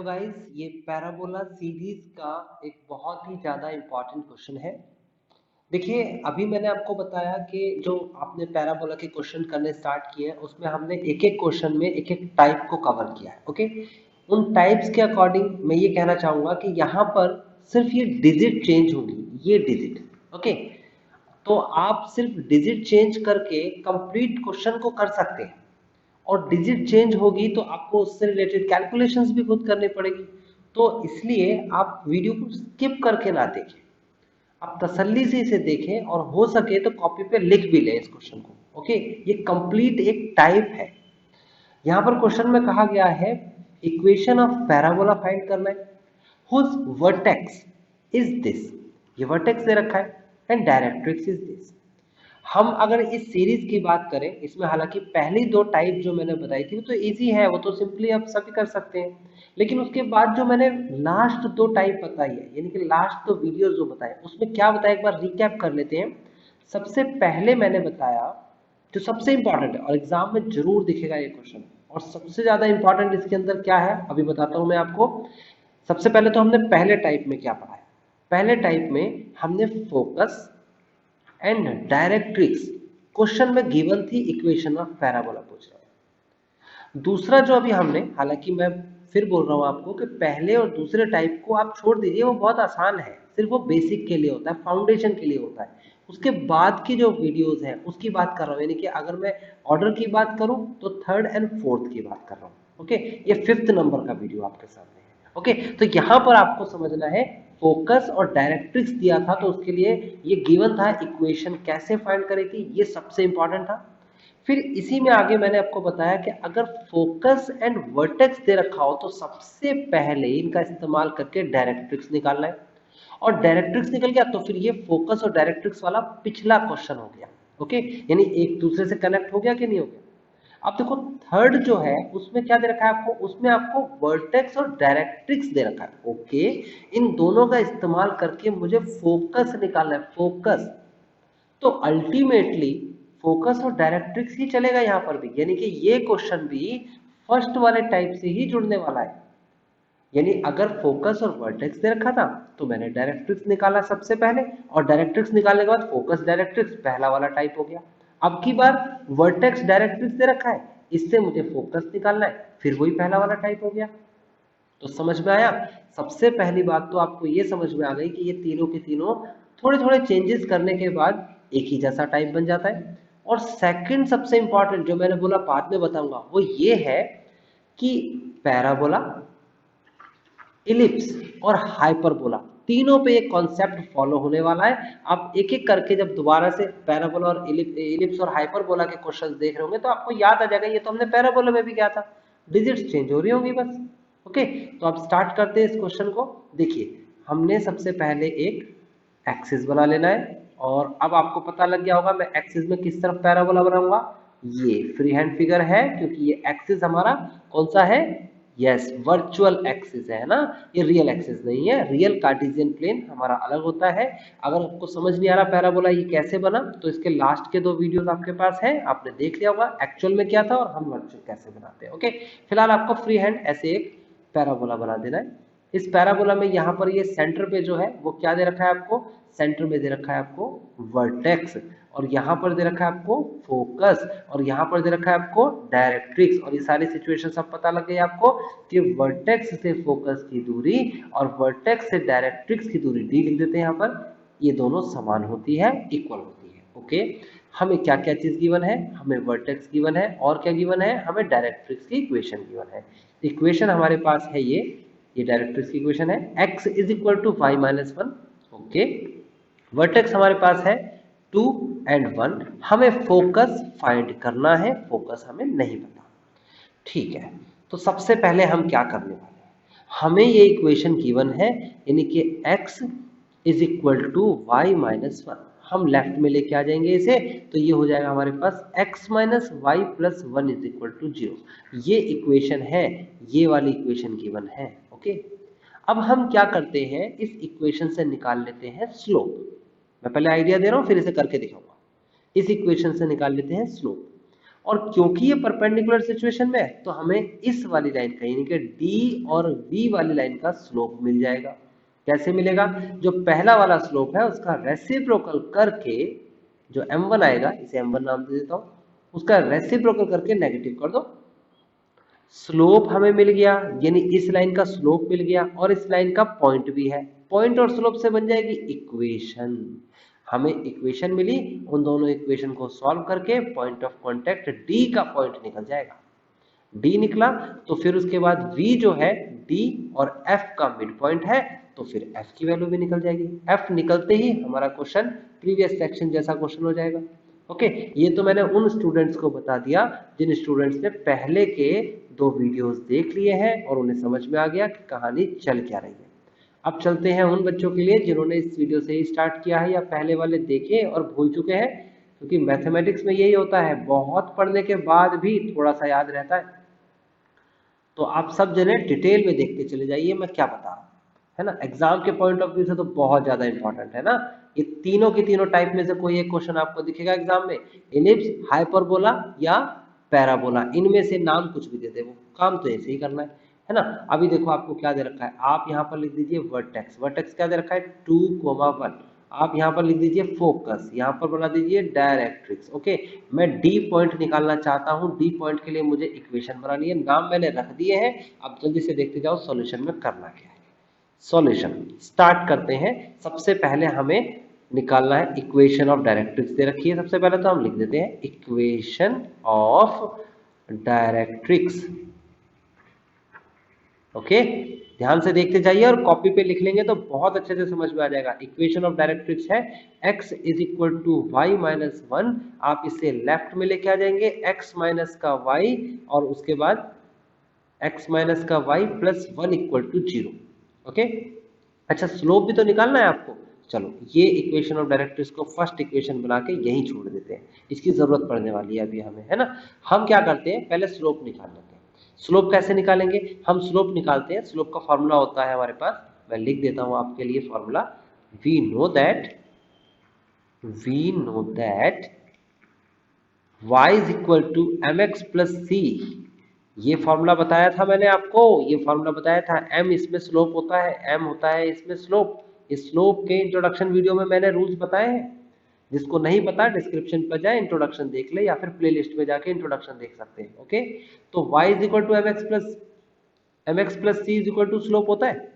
Hello guys, ये parabola series का एक बहुत ही ज़्यादा इम्पोर्टेंट क्वेश्चन है। देखिए, अभी मैंने आपको बताया कि जो आपने पैराबोला के क्वेश्चन करने स्टार्ट किए हैं उसमें हमने एक एक क्वेश्चन में एक एक टाइप को कवर किया है। ओके, उन टाइप्स के अकॉर्डिंग मैं ये कहना चाहूँगा कि यहाँ पर सिर्फ ये डिजिट चेंज होगी, ये डिजिट। ओके, तो आप सिर्फ डिजिट चेंज करके कंप्लीट क्वेश्चन को कर सकते हैं और डिजिट चेंज होगी तो आपको उससे रिलेटेड कैलकुलेशंस भी खुद करनी पड़ेगी। तो इसलिए आप वीडियो को स्किप करके ना देखें, आप तसल्ली से इसे देखें और हो सके तो कॉपी पे लिख भी लें इस क्वेश्चन को। ओके, ये कंप्लीट एक टाइप है। यहाँ पर क्वेश्चन में कहा गया है इक्वेशन ऑफ पैराबोला फाइंड करना है, हुज वर्टेक्स इज दिस, ये वर्टेक्स दे रखा है, एंड डायरेक्ट्रिक्स इज दिस। हम अगर इस सीरीज की बात करें, इसमें हालांकि पहली दो टाइप जो मैंने बताई थी वो तो इजी है, वो तो सिंपली आप सभी कर सकते हैं। लेकिन उसके बाद जो मैंने लास्ट दो टाइप बताई है, यानी कि लास्ट दो वीडियोस जो बताए, उसमें क्या बताया एक बार रिकैप कर लेते हैं। सबसे पहले मैंने बताया जो सबसे इंपॉर्टेंट है और एग्जाम में जरूर दिखेगा ये क्वेश्चन, और सबसे ज्यादा इंपॉर्टेंट इसके अंदर क्या है अभी बताता हूं मैं आपको। सबसे पहले तो हमने पहले टाइप में क्या पढ़ा है। पहले टाइप में हमने फोकस एंड डायरेक्ट्रिक्स, क्वेश्चन में गिवन थी इक्वेशन ऑफ पैराबोला पूछ रहा है। दूसरा जो अभी हमने, हालांकि मैं फिर बोल रहा हूं आपको कि पहले और दूसरे टाइप को आप छोड़ दीजिए, वो बहुत आसान है, सिर्फ वो बेसिक के लिए होता है, फाउंडेशन के लिए होता है। उसके बाद की जो वीडियोस हैं उसकी बात कर रहा हूं, यानी कि अगर मैं ऑर्डर की बात करूं तो थर्ड एंड फोर्थ की बात कर रहा हूं। ओके, ये फिफ्थ नंबर का वीडियो आपके सामने है। ओके, तो यहां पर आपको समझना है फोकस और डायरेक्ट्रिक्स दिया था तो उसके लिए ये गिवन था, इक्वेशन कैसे फाइंड करेगी ये सबसे इंपॉर्टेंट था। फिर इसी में आगे मैंने आपको बताया कि अगर फोकस एंड वर्टेक्स दे रखा हो तो सबसे पहले इनका इस्तेमाल करके डायरेक्ट्रिक्स निकालना है, और डायरेक्ट्रिक्स निकल गया तो फिर ये फोकस और डायरेक्ट्रिक्स वाला पिछला क्वेश्चन हो गया। ओके, यानी एक दूसरे से कनेक्ट हो गया कि नहीं हो गया। अब देखो थर्ड जो है उसमें क्या दे रखा है आपको, उसमें आपको वर्टेक्स और डायरेक्ट्रिक्स दे रखा है। ओके, इन दोनों का इस्तेमाल करके मुझे फोकस निकालना है, फोकस। तो अल्टीमेटली फोकस और डायरेक्ट्रिक्स ही चलेगा यहां पर भी, यानी कि ये क्वेश्चन भी फर्स्ट वाले टाइप से ही जुड़ने वाला है। यानी अगर फोकस और वर्टेक्स दे रखा था तो मैंने डायरेक्ट्रिक्स निकाला सबसे पहले, और डायरेक्ट्रिक्स निकालने के बाद फोकस डायरेक्ट्रिक्स पहला वाला टाइप हो गया। अब की बार वर्टेक्स डायरेक्ट्रिक्स दे रखा है, इससे मुझे फोकस निकालना है, फिर वही पहला वाला टाइप हो गया। तो समझ में आया। सबसे पहली बात तो आपको ये समझ में आ गई कि ये तीनों के तीनों थोड़े थोड़े चेंजेस करने के बाद एक ही जैसा टाइप बन जाता है। और सेकंड सबसे इंपॉर्टेंट जो मैंने बोला बाद में बताऊंगा वो ये है कि पैराबोला, इलिप्स और हाइपरबोला, तीनों पे एक कॉन्सेप्ट फॉलो होने वाला है। आप एक एक करके जब दोबारा से पैराबोला और इलिप्स और हाइपरबोला के क्वेश्चंस देख रहे होंगे तो आपको याद आ जाएगा ये तो हमने पैराबोला में भी किया था, डिजिट्स चेंज हो रही होंगी बस। ओके, तो आप स्टार्ट करते हैं इस क्वेश्चन को। देखिए, हमने सबसे पहले एक एक्सिस बना लेना है, और अब आपको पता लग गया होगा मैं एक्सिस में किस तरफ पैराबोला बनाऊंगा। ये फ्री हैंड फिगर है क्योंकि ये एक्सिस हमारा कौन सा है, यस वर्चुअल एक्सिस है ना, ये रियल एक्सिस नहीं है। रियल कार्टेशियन प्लेन हमारा अलग होता है। अगर आपको समझ नहीं आ रहा पैराबोला ये कैसे बना तो इसके लास्ट के दो वीडियोस आपके पास है, आपने देख लिया होगा एक्चुअल में क्या था और हम वर्चुअल कैसे बनाते हैं। ओके, फिलहाल आपको फ्री हैंड ऐसे एक पैराबोला बना देना है। इस पैराबोला में यहाँ पर ये सेंटर पे जो है वो क्या दे रखा है आपको, सेंटर में दे रखा है आपको वर्टेक्स, और यहाँ पर दे रखा है आपको फोकस, और यहाँ पर दे रखा है आपको डायरेक्ट्रिक्स। और ये सारी सिचुएशन सब पता लग गई आपको कि वर्टेक्स से फोकस की दूरी और वर्टेक्स से डायरेक्ट्रिक्स की दूरी डी लिख देते हैं यहाँ पर, ये दोनों समान होती है, इक्वल होती है। ओके, हमें क्या क्या चीज गिवन है, हमें वर्टेक्स गिवन है और क्या गिवन है, हमें डायरेक्ट्रिक्स की इक्वेशन गिवन है। इक्वेशन हमारे पास है ये डायरेक्ट्रिक्स की इक्वेशन है, x is equal to y minus one. Okay, vertex हमारे पास है 2 एंड 1। हमें फोकस फाइंड करना है, फोकस हमें नहीं पता। ठीक है, तो सबसे पहले हम क्या करने वाले हैं, हमें ये इक्वेशन गिवन है, यानी कि x is equal to y minus one. हम लेफ्ट में लेके आ जाएंगे इसे, तो ये हो जाएगा हमारे पास x minus Y plus one is equal to zero. ये इक्वेशन है, ये वाली इक्वेशन गिवन है। ओके, अब हम क्या करते हैं, इस इक्वेशन से निकाल लेते हैं स्लोप। मैं पहले आइडिया दे रहा हूं फिर इसे करके दिखाऊंगा। इस इक्वेशन से निकाल लेते हैं स्लोप। और क्योंकि ये परपेंडिकुलर सिचुएशन में है तो हमें इस वाली लाइन का यानी कि डी और बी वाली लाइन का स्लोप मिल जाएगा। कैसे मिलेगा? जो पहला वाला स्लोप है उसका रेसिप्रोकल करके जो m1 आएगा, इसे m1 नाम दे देता हूं, उसका रेसिप्रोकल करके नेगेटिव कर दो। स्लोप हमें मिल गया, यानी इस लाइन का स्लोप मिल गया और इस लाइन का पॉइंट भी है। पॉइंट और स्लोप से बन जाएगी इक्वेशन। हमें इक्वेशन मिली, उन दोनों इक्वेशन को सॉल्व करके पॉइंट ऑफ कांटेक्ट डी का पॉइंट निकल जाएगा। डी निकला तो फिर उसके बाद V जो है D और F का मिड पॉइंट है, तो फिर F की वैल्यू भी निकल जाएगी। F निकलते ही हमारा क्वेश्चन प्रीवियस सेक्शन जैसा क्वेश्चन हो जाएगा। ओके, ये तो मैंने उन स्टूडेंट्स को बता दिया जिन स्टूडेंट्स ने पहले के 2 वीडियोस देख लिए हैं और उन्हें समझ में आ गया कि कहानी चल क्या रही है। अब चलते हैं उन बच्चों के लिए जिन्होंने इस वीडियो से ही स्टार्ट किया है या पहले वाले देखे और भूल चुके हैं, क्योंकि मैथमेटिक्स में यही होता है, बहुत पढ़ने के बाद भी थोड़ा सा याद रहता है। तो आप सब जने डिटेल में देखते चले जाइए मैं क्या बता रहा हूँ, है ना। एग्जाम के पॉइंट ऑफ व्यू से तो बहुत ज्यादा इंपॉर्टेंट है ना। ये तीनों की तीनों टाइप में से कोई एक क्वेश्चन आपको दिखेगा एग्जाम में, इलिप्स, हाइपरबोला या पैराबोला, इनमें से नाम कुछ भी दे दे, वो काम तो ऐसे ही करना है ना। अभी देखो आपको क्या दे रखा है, आप यहाँ पर लिख दीजिए वर्टेक्स। वर्टेक्स क्या दे रखा है? 2,1। आप यहाँ पर लिख दीजिए फोकस, यहाँ पर बना दीजिए डायरेक्ट्रिक्स। ओके, मैं डी पॉइंट निकालना चाहता हूँ, डी पॉइंट के लिए मुझे इक्वेशन बनानी है, नाम मैंने रख दिए हैं। अब जल्दी से देखते जाओ सॉल्यूशन में करना क्या है। सॉल्यूशन स्टार्ट करते हैं। सबसे पहले हमें निकालना है इक्वेशन ऑफ डायरेक्ट्रिक्स, दे रखी है। सबसे पहले तो हम लिख देते हैं इक्वेशन ऑफ डायरेक्ट्रिक्स। ओके, ध्यान से देखते जाइए और कॉपी पे लिख लेंगे तो बहुत अच्छे से समझ में आ जाएगा। इक्वेशन ऑफ डायरेक्ट्रिक्स है x is equal to y minus 1। आप इसे लेफ्ट में लेके आ जाएंगे, x माइनस का y और उसके बाद x माइनस का y plus 1 equal to 0। Okay, अच्छा स्लोप भी तो निकालना है आपको। चलो ये इक्वेशन ऑफ डायरेक्ट्रिक्स को फर्स्ट इक्वेशन बना के यहीं छोड़ देते हैं, इसकी जरूरत पड़ने वाली है अभी हमें, है ना। हम क्या करते हैं, पहले स्लोप निकाल लेते हैं। स्लोप कैसे निकालेंगे? हम स्लोप निकालते हैं, स्लोप का फॉर्मूला होता है हमारे पास, मैं लिख देता हूं आपके लिए formula. We know that y is equal to mx plus c। ये फॉर्मूला बताया था मैंने आपको, ये फॉर्मूला बताया था। m इसमें स्लोप होता है, m होता है इसमें स्लोप। इस स्लोप के इंट्रोडक्शन वीडियो में मैंने रूल्स बताए हैं, जिसको नहीं पता डिस्क्रिप्शन पर जाए इंट्रोडक्शन देख ले या फिर प्लेलिस्ट में जाके इंट्रोडक्शन देख सकते हैं। ओके, तो y is equal to mx plus c is equal to slope होता है।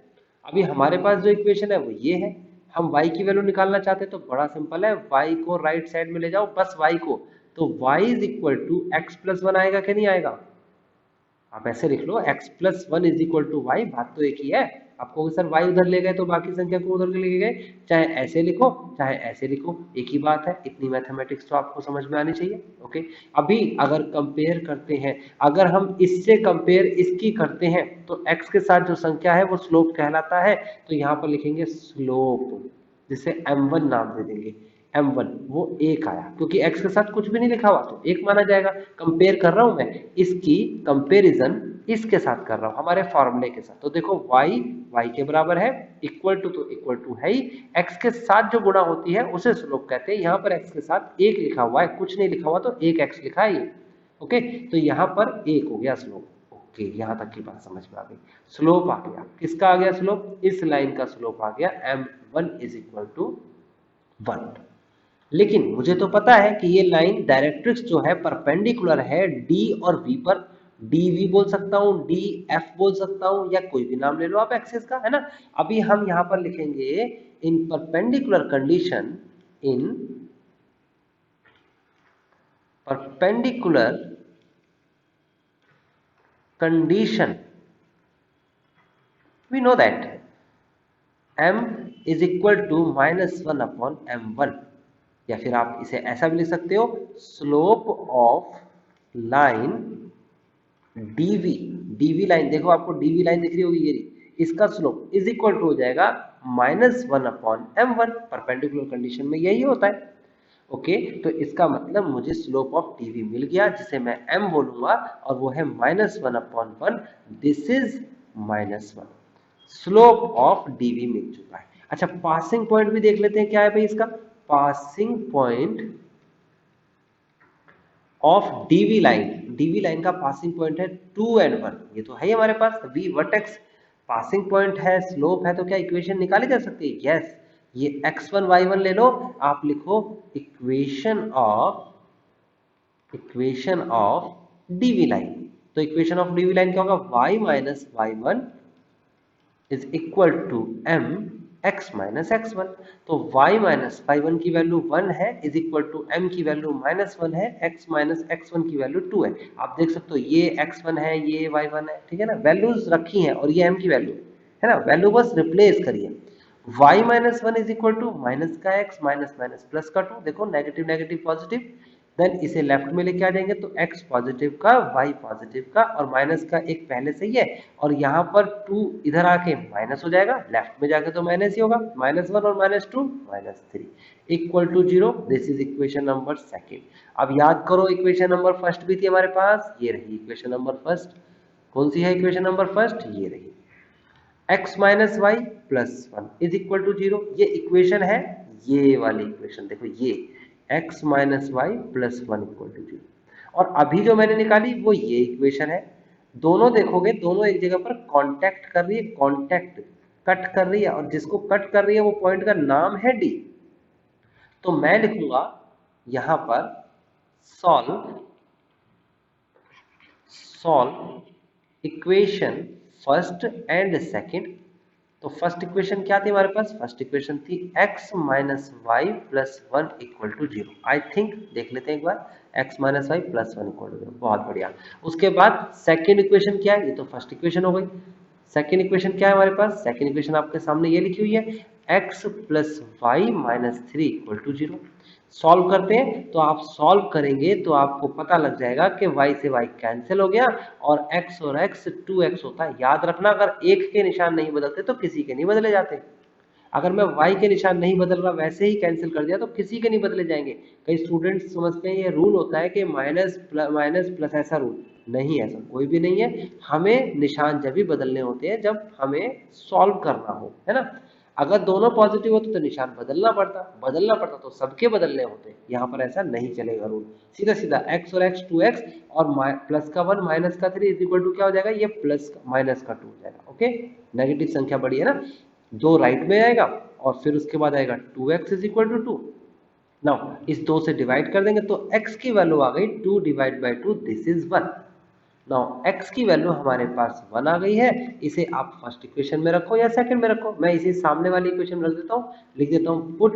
अभी हमारे पास जो इक्वेशन है वो ये है। हम y की वैल्यू निकालना चाहते हैं तो बड़ा सिंपल है, y को राइट साइड में ले जाओ, बस y को, तो y is equal to x plus 1 आएगा कि नहीं आएगा? आप ऐसे लिख लो, x plus 1 is equal to y, बात तो एक ही है। आपको सर y उधर ले गए तो बाकी संख्या को उधर ले गए, चाहे ऐसे लिखो चाहे ऐसे लिखो, एक ही बात है। इतनी मैथमेटिक्स तो आपको समझ में आनी चाहिए। ओके, अभी अगर कंपेयर करते हैं, अगर हम इससे कंपेयर इसकी करते हैं तो x के साथ जो संख्या है वो स्लोप कहलाता है, तो यहाँ पर लिखेंगे स्लोप, जिसे m1 नाम दे देंगे। m1 वो 1 आया, क्योंकि x के साथ कुछ भी नहीं लिखा हुआ तो 1 माना जाएगा। कंपेयर कर रहा हूं मैं, इसकी कंपैरिजन इसके साथ कर रहा हूं, हमारे फॉर्मूले के साथ। तो देखो y के बराबर है, इक्वल टू तो इक्वल टू है ही, x के साथ जो गुणा होती है उसे स्लोप कहते हैं। यहाँ पर x के साथ 1 लिखा हुआ है, कुछ नहीं लिखा हुआ तो 1x लिखा है ये। ओके, तो यहाँ पर 1 हो गया स्लोप। ओके, यहाँ तक की बात समझ में आ गई। स्लोप आ गया, किसका आ गया स्लोप? इस लाइन का स्लोप आ गया m1 इज इक्वल टू 1। लेकिन मुझे तो पता है कि ये लाइन डायरेक्ट्रिक्स जो है परपेंडिकुलर है डी और वी पर। डी बोल सकता हूं, डी एफ बोल सकता हूं, या कोई भी नाम ले लो आप एक्सिस का, है ना। अभी हम यहां पर लिखेंगे in perpendicular condition, in perpendicular condition we know that m is equal to -1 upon m1, या फिर आप इसे ऐसा भी लिख सकते हो, slope of line DV line, देखो आपको डीवी लाइन दिख रही होगी, ये इसका स्लोप इज इक्वल टू हो जाएगा -1 अपॉन m1। परपेंडिकुलर कंडीशन में यही होता है। ओके, तो इसका मतलब मुझे स्लोप ऑफ डीवी मिल गया, जिसे मैं m बोलूंगा, और वो है -1 upon 1। This is -1, slope of DV मिल चुका है। अच्छा, पासिंग पॉइंट भी देख लेते हैं क्या है भाई इसका। Passing point of DV line, DV line का पासिंग पॉइंट है 2 and 1, ये तो है ही हमारे पास। वी वर्टेक्स पासिंग पॉइंट है, स्लोप है, तो क्या इक्वेशन निकाली जा सकती है? यस। ये x1 y1 ले लो, आप लिखो इक्वेशन ऑफ डीवी लाइन। तो इक्वेशन ऑफ डीवी लाइन क्या होगा? y minus y1 is equal to m x minus x1। तो y माइनस y1 की वैल्यू 1 है, इज इक्वल टू m की वैल्यू -1 है, x माइनस x1 की वैल्यू 2 है। आप देख सकते हो ये x1 है, ये y1 है, ठीक है ना, वैल्यूज रखी हैं और ये m की वैल्यू है ना, वैल्यू बस रिप्लेस करिए। y minus 1 is equal to minus का x माइनस माइनस प्लस का 2, देखो नेगेटिव नेगेटिव पॉजिटिव, देन इसे लेफ्ट में लेके आ जाएंगे तो x पॉजिटिव का, y पॉजिटिव का, और माइनस का एक पहले से ही है, और यहाँ पर 2 इधर आके माइनस हो जाएगा, लेफ्ट में जाके तो माइनस ही होगा, -1 और -2 -3 equal to 0। This is equation number second. अब याद करो इक्वेशन नंबर फर्स्ट भी थी हमारे पास, ये रही इक्वेशन नंबर फर्स्ट। कौन सी है इक्वेशन नंबर फर्स्ट? ये रही, x minus Y plus 1 is equal to 0। ये इक्वेशन है, ये वाली इक्वेशन देखो, ये x minus Y plus 1 equal to 0। और अभी जो मैंने निकाली वो ये इक्वेशन है। दोनों देखोगे, दोनों एक जगह पर कांटेक्ट कर रही है, कांटेक्ट कट कर रही है, और जिसको कट कर रही है वो पॉइंट का नाम है डी। तो मैं लिखूंगा यहां पर solve equation first and second. तो फर्स्ट इक्वेशन क्या थी हमारे पास? फर्स्ट इक्वेशन थी x minus Y plus 1 equal to 0। I think देख लेते हैं एक बार, x minus Y plus 1 equal to 0, बहुत बढ़िया। उसके बाद सेकंड इक्वेशन क्या है? ये तो फर्स्ट इक्वेशन हो गई। सेकंड इक्वेशन क्या है हमारे पास? सेकंड इक्वेशन आपके सामने ये लिखी हुई है, x plus y minus 3 equal to 0। Solve करते हैं, तो आप सॉल्व करेंगे तो आपको पता लग जाएगा कि y से y कैंसिल हो गया और x और x 2x होता है। याद रखना, अगर एक के निशान नहीं बदलते तो किसी के नहीं बदले जाते। अगर मैं y के निशान नहीं बदल रहा, वैसे ही कैंसिल कर दिया तो किसी के नहीं बदले जाएंगे। कई स्टूडेंट्स समझते हैं ये रूल होता है कि माइनस प्लस, ऐसा रूल नहीं, ऐसा कोई भी नहीं है। हमें निशान जब भी बदलने होते हैं जब हमें सॉल्व करना हो, है ना। अगर दोनों पॉजिटिव होते तो निशान बदलना पड़ता तो सबके बदलने होते। यहाँ पर ऐसा नहीं चलेगा रूल, सीधा सीधा x और x 2x और प्लस का 1 माइनस का 3 इज इक्वल टू क्या हो जाएगा? ये प्लस माइनस का 2 हो जाएगा। ओके, नेगेटिव संख्या बड़ी है ना, 2 राइट में आएगा और फिर उसके बाद आएगा 2x is equal to 2। Now इस 2 से डिवाइड कर देंगे तो x की वैल्यू आ गई 2 divide by 2, this is 1। Now x की वैल्यू हमारे पास 1 आ गई है। इसे आप फर्स्ट इक्वेशन में रखो या सेकंड में रखो, मैं इसे सामने वाली इक्वेशन में रख देता हूँ, लिख देता हूँ put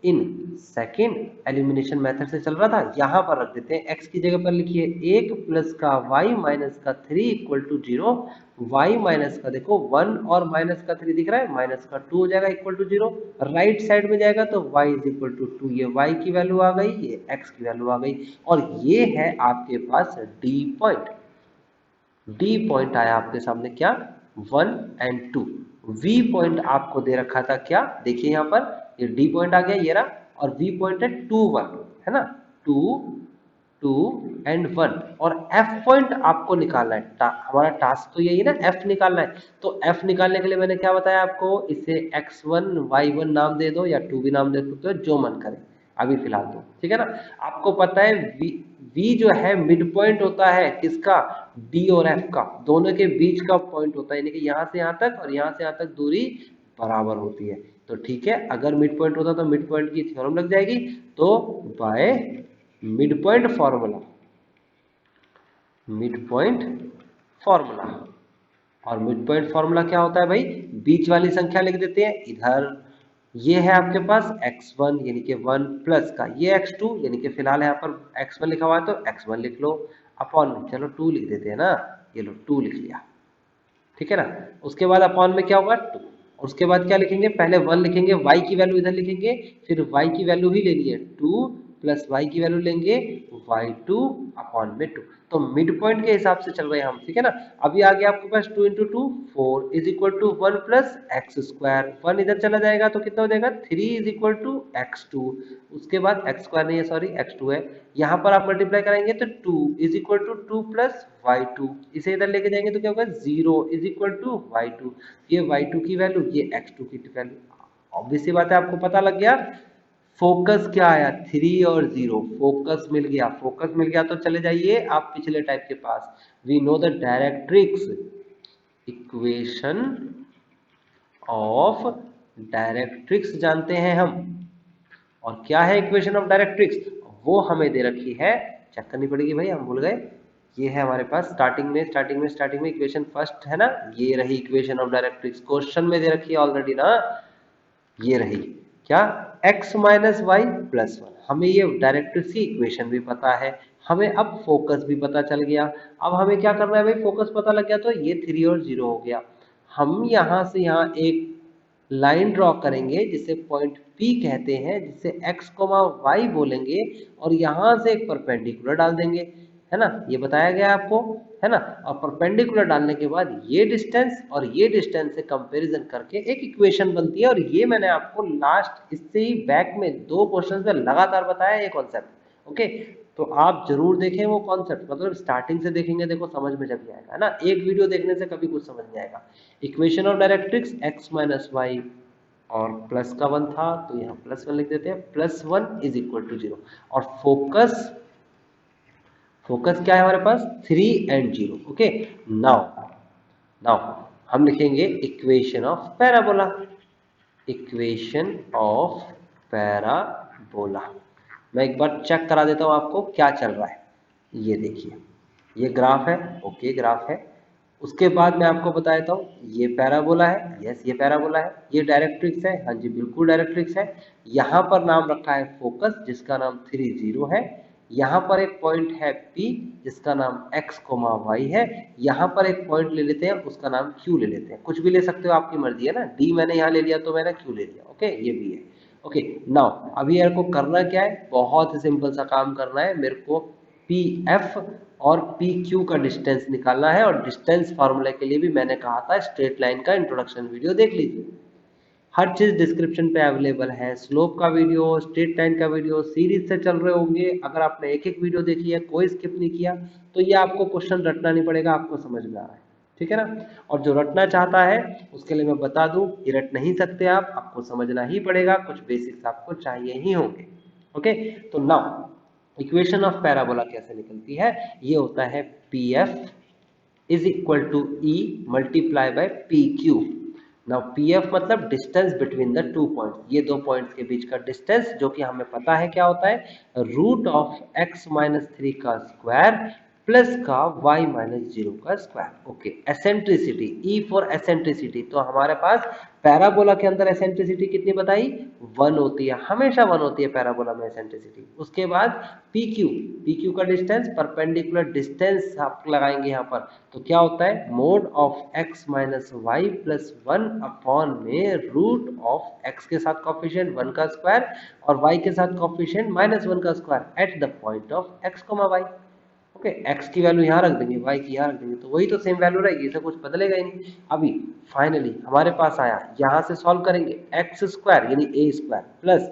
in second. Elimination method से चल रहा था, यहाँ पर रख देते हैं। x की जगह पर लिखिए 1 प्लस का y माइनस का 3 इक्वल टू 0। y माइनस का देखो 1 और माइनस का 3 दिख रहा है, माइनस का 2 हो जाएगा इक्वल टू 0। राइट साइड में जाएगा तो y इज इक्वल टू 2, ये y की वैल्यू आ गई, ये x की वैल्यू आ गई, और ये है आपके पास d पॉइंट। डी पॉइंट आया आपके सामने क्या? 1 एंड 2। वी पॉइंट आपको दे रखा था क्या? देखिए यहाँ पर ये डी पॉइंट आ गया, ये रहा, और वी पॉइंट है 2 1, है ना, 2 2 एंड 1। और एफ पॉइंट आपको निकालना है। हमारा टास्क तो यही है ना, एफ निकालना है। तो एफ निकालने के लिए मैंने क्या बताया आपको? इसे x1 y1 नाम दे दो या 2 भी नाम दे सकते हो, जो मन करे अभी फिलहाल तो, ठीक है ना। आपको पता है v जो है मिड पॉइंट होता है किसका? d और f का, दोनों के बीच का पॉइंट होता है, यानी कि यहाँ से यहाँ तक और यहाँ से यहाँ तक दूरी बराबर होती है। तो ठीक है, अगर मिड पॉइंट होता तो मिड पॉइंट की थ्योरम लग जाएगी। तो by mid point formula, mid point formula, और मिड पॉइंट फॉर्मूला क्या होता है भाई? बीच वाली संख्या लिख देते हैं इधर, ये है आपके पास x1 यानी कि 1 प्लस का ये x2, यानी कि फिलहाल यहाँ पर x1 लिखा हुआ है तो x1 लिख लो, अपॉन में चलो 2 लिख देते हैं ना, ये लो 2 लिख लिया, ठीक है ना। उसके बाद अपॉन में क्या होगा? 2। उसके बाद क्या लिखेंगे? पहले 1 लिखेंगे, y की वैल्यू इधर लिखेंगे, फिर y की वैल्यू ही लेनी है 2 प्लस y की वैल्यू लेंगे y2 अपॉन में 2। तो मिड पॉइंट के हिसाब से चल रहे हैं हम, ठीक है ना। अभी आ गया आपके पास 2 into 2 4 is equal to 1 plus x square, 1 इधर चला जाएगा तो कितना हो जाएगा? 3 इज इक्वल टू x2। उसके बाद एक्स स्क्वायर नहीं है, सॉरी x2 है, यहाँ पर आप मल्टीप्लाई करेंगे तो 2 is equal to 2 plus y2, इसे इधर लेके जाएंगे तो क्या होगा? 0 इज इक्वल टू y2, ये y2 की वैल्यू, ये x2 की वैल्यू। ऑब्वियस सी बात है, आपको पता लग गया फोकस क्या आया 3 और 0, फोकस मिल गया, फोकस मिल गया तो चले जाइए आप पिछले टाइप के पास। We know the directrix, equation of directrix जानते हैं हम। और क्या है इक्वेशन ऑफ डायरेक्ट्रिक्स, वो हमें दे रखी है, चेक करनी पड़ेगी भाई, हम भूल गए। ये है हमारे पास स्टार्टिंग में इक्वेशन फर्स्ट है ना, ये रही इक्वेशन ऑफ डायरेक्ट्रिक्स, क्वेश्चन में दे रखी है ऑलरेडी ना, ये रही क्या, x माइनस वाई प्लस 1। हमें ये डायरेक्ट्रिक्स की इक्वेशन भी पता है, हमें अब फोकस भी पता चल गया। अब हमें क्या करना है भाई, फोकस पता लग गया तो ये 3 और 0 हो गया। हम यहां से यहां एक लाइन ड्रॉ करेंगे जिसे पॉइंट P कहते हैं, जिसे x, y बोलेंगे, और यहां से एक परपेंडिकुलर डाल देंगे, है ना, ये बताया गया आपको, है ना। और परपेंडिकुलर डालने के बाद ये डिस्टेंस और ये डिस्टेंस से कंपैरिजन करके एक इक्वेशन बनती है। और ये मैंने आपको लास्ट इससे ही बैक में 2 क्वेश्चन में लगातार बताया ये कॉन्सेप्ट। ओके, तो आप जरूर देखें वो कॉन्सेप्ट, मतलब स्टार्टिंग से देखेंगे, देखो समझ में जब आएगा, है ना, एक वीडियो देखने से कभी कुछ समझ नहीं आएगा। Equation of directrix x minus y और प्लस का 1 था तो यहाँ प्लस 1 लिख देते हैं, प्लस 1 इज इक्वल टू 0। और फोकस क्या है हमारे पास 3 एंड 0। ओके, नाउ हम लिखेंगे equation of parabola, equation of parabola. मैं एक बार चेक करा देता हूं आपको क्या चल रहा है। ये देखिए, ये ग्राफ है, ओके ग्राफ है। उसके बाद मैं आपको बता देता हूँ, ये पैराबोला है, यस ये पैराबोला है, ये डायरेक्ट्रिक्स है, हाँ जी बिल्कुल डायरेक्ट्रिक्स है। यहाँ पर नाम रखा है फोकस, जिसका नाम 3 0 है। यहाँ पर एक पॉइंट है P, जिसका नाम x, y है। यहाँ पर एक पॉइंट ले लेते हैं, उसका नाम Q ले लेते हैं, कुछ भी ले सकते हो, आपकी मर्जी है ना। D मैंने यहाँ ले लिया तो मैंने Q ले लिया, ओके ये भी है। ओके नाउ अभी यार को करना क्या है, बहुत ही सिंपल सा काम करना है। मेरे को PF और PQ का डिस्टेंस निकालना है, और डिस्टेंस फार्मूला के लिए भी मैंने कहा था स्ट्रेट लाइन का इंट्रोडक्शन वीडियो देख लीजिए, हर चीज डिस्क्रिप्शन पे अवेलेबल है। स्लोप का वीडियो, स्ट्रेट लाइन का वीडियो सीरीज से चल रहे होंगे। अगर आपने एक एक वीडियो देखी है, कोई स्किप नहीं किया, तो ये आपको क्वेश्चन रटना नहीं पड़ेगा, आपको समझ में आ रहा है, ठीक है ना। और जो रटना चाहता है उसके लिए मैं बता दूं, ये रट नहीं सकते आप, आपको समझना ही पड़ेगा, कुछ बेसिक्स आपको चाहिए ही होंगे। ओके, तो नाउ इक्वेशन ऑफ पैराबोला कैसे निकलती है, ये होता है PF is equal to E multiply by PQ। Now PF मतलब डिस्टेंस बिटवीन द 2 पॉइंट्स, ये 2 पॉइंट्स के बीच का डिस्टेंस, जो कि हमें पता है क्या होता है, रूट ऑफ x माइनस 3 का स्क्वायर प्लस का y माइनस 0 का square. Okay, eccentricity, E for eccentricity, तो हमारे पास पैराबोला के अंदर एसेंट्रिसिटी कितनी बताई, 1 होती है, हमेशा 1 होती है पैराबोला में एसेंट्रिसिटी। उसके बाद PQ का डिस्टेंस, परपेंडिकुलर डिस्टेंस आप लगाएंगे यहाँ पर, तो क्या होता है, mod of x minus Y plus 1 upon में रूट ऑफ x के साथ कॉफिशिएंट 1 का स्क्वायर और y के साथ कॉफिशिएंट माइनस 1 का square at the point of x, y। Okay, x की वैल्यू यहाँ रख देंगे, y की यहाँ रख देंगे, तो वही तो सेम वैल्यू रहेगी, इसे कुछ बदलेगा ही नहीं। अभी फाइनली हमारे पास आया, यहाँ से सॉल्व करेंगे, एक्स स्क्वायर यानी a स्क्वायर प्लस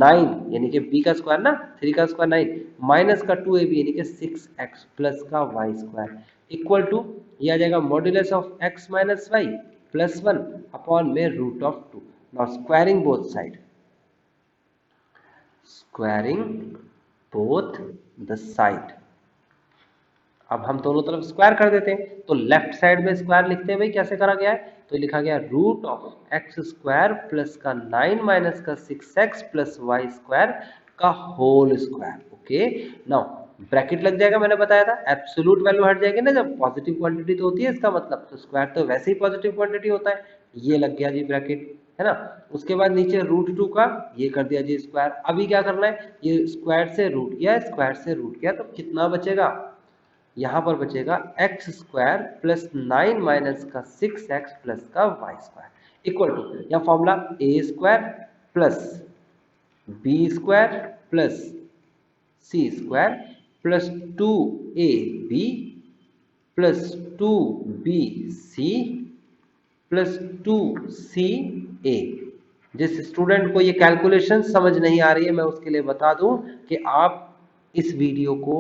9 यानी कि b का स्क्वायर ना, 3 का स्क्वायर 9 माइनस का 2ab यानी कि 6x प्लस का y स्क्वायर इक्वल टू, ये आ जाएगा modulus of x minus Y plus 1 upon में root of 2। Now squaring both side, squaring both the side, अब हम दोनों तरफ स्क्वायर कर देते हैं, तो लेफ्ट साइड में स्क्वायर लिखते हैं भाई, कैसे करा गया है, तो लिखा गया root of x square plus का 9 माइनस का 6x प्लस वाई स्क्वायर का whole square. Okay, now bracket लग जाएगा, मैंने बताया था एब्सोल्यूट वैल्यू हट जाएगी ना, जब पॉजिटिव क्वांटिटी तो होती है इसका मतलब, तो स्क्वायर तो वैसे ही पॉजिटिव क्वांटिटी होता है, ये लग गया जी ब्रैकेट, है ना। उसके बाद नीचे रूट 2 का ये कर दिया जी स्क्वायर। अभी क्या करना है, ये स्क्वायर से रूट किया, स्क्वायर से रूट किया, तो कितना बचेगा, यहाँ पर बचेगा एक्स स्क्वायर प्लस 9 माइनस का 6x प्लस का वाई स्क्वायर इक्वल टू, या formula A square plus B square plus C square plus 2ab plus 2bc plus 2ca। जिस स्टूडेंट को ये कैलकुलेशन समझ नहीं आ रही है, मैं उसके लिए बता दूं कि आप इस वीडियो को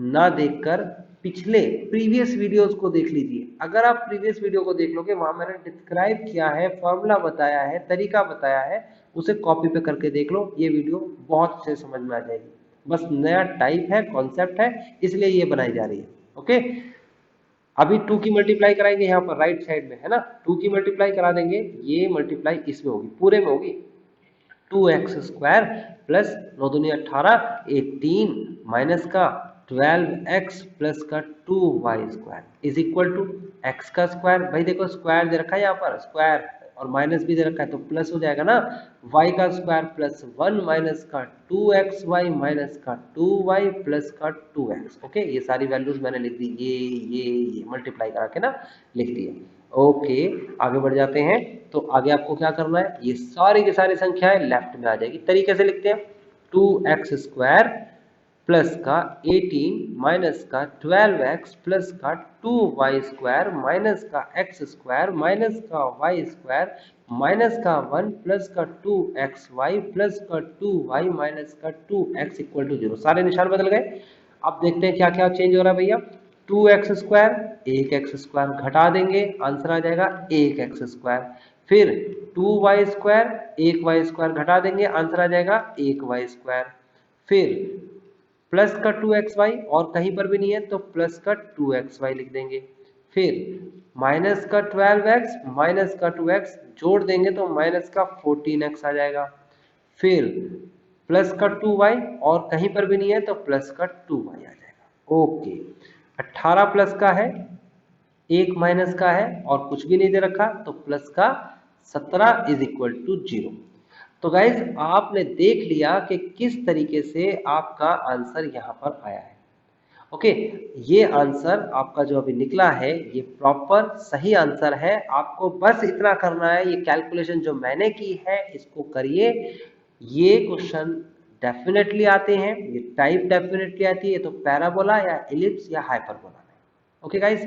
ना देखकर पिछले प्रीवियस वीडियोस को देख लीजिए। अगर आप प्रीवियस वीडियो को देख लोगे, वहां मैंने डिस्क्राइब किया है, फॉर्मूला बताया है, तरीका बताया है, उसे कॉपी पे करके देख लो, ये वीडियो बहुत अच्छे समझ में आ जाएगी। बस नया टाइप है, कॉन्सेप्ट है, इसलिए ये बनाई जा रही है। ओके, अभी 2 की मल्टीप्लाई कराएंगे यहाँ पर राइट साइड में, है ना, 2 की मल्टीप्लाई करा देंगे, ये मल्टीप्लाई इसमें होगी, पूरे में होगी। 2x² प्लस 9 दूनी 18, 18 माइनस का 12x प्लस का 2y² is equal to x का स्क्वायर। भाई देखो स्क्वायर दे रखा है यहाँ पर, स्क्वायर और माइनस भी दे रखा है तो प्लस हो जाएगा ना, y का स्क्वायर प्लस 1 माइनस का 2xy माइनस का 2y प्लस का 2x। ओके, ये सारी वैल्यूज मैंने लिख दी, ये मल्टीप्लाई करा के ना लिख दिए। ओके, आगे बढ़ जाते हैं। तो आगे आपको क्या करना है, ये सारी की सारी संख्याएं लेफ्ट में आ जाएगी। तरीके से लिखते हैं, 2x² प्लस का 18 माइनस का 12x प्लस का 2y² माइनस का x² माइनस का y² माइनस का 1 प्लस का 2xy प्लस का 2y माइनस का 2x इक्वल टू 0। सारे निशान बदल गए। अब देखते हैं क्या क्या चेंज हो रहा है भैया। 2x², 1x² घटा देंगे, आंसर आ जाएगा 1x²। फिर 2y², 1y² घटा देंगे, आंसर आ जाएगा 1y²। फिर प्लस का 2xy और कहीं पर भी नहीं है तो प्लस का 2xy लिख देंगे। फिर माइनस का 12x माइनस का 2x जोड़ देंगे तो माइनस का 14x आ जाएगा। फिर प्लस का 2y और कहीं पर भी नहीं है तो प्लस का 2y आ जाएगा। ओके, 18 प्लस का है, 1 माइनस का है और कुछ भी नहीं दे रखा तो प्लस का 17 इज इक्वल टू 0। तो गाइज आपने देख लिया कि किस तरीके से आपका आंसर यहाँ पर आया है। ओके, ये आंसर आपका जो अभी निकला है ये प्रॉपर सही आंसर है। आपको बस इतना करना है, ये कैलकुलेशन जो मैंने की है इसको करिए। ये क्वेश्चन डेफिनेटली आते हैं, ये टाइप डेफिनेटली आती है, तो पैराबोला या इलिप्स या हाइपरबोला में। Okay guys,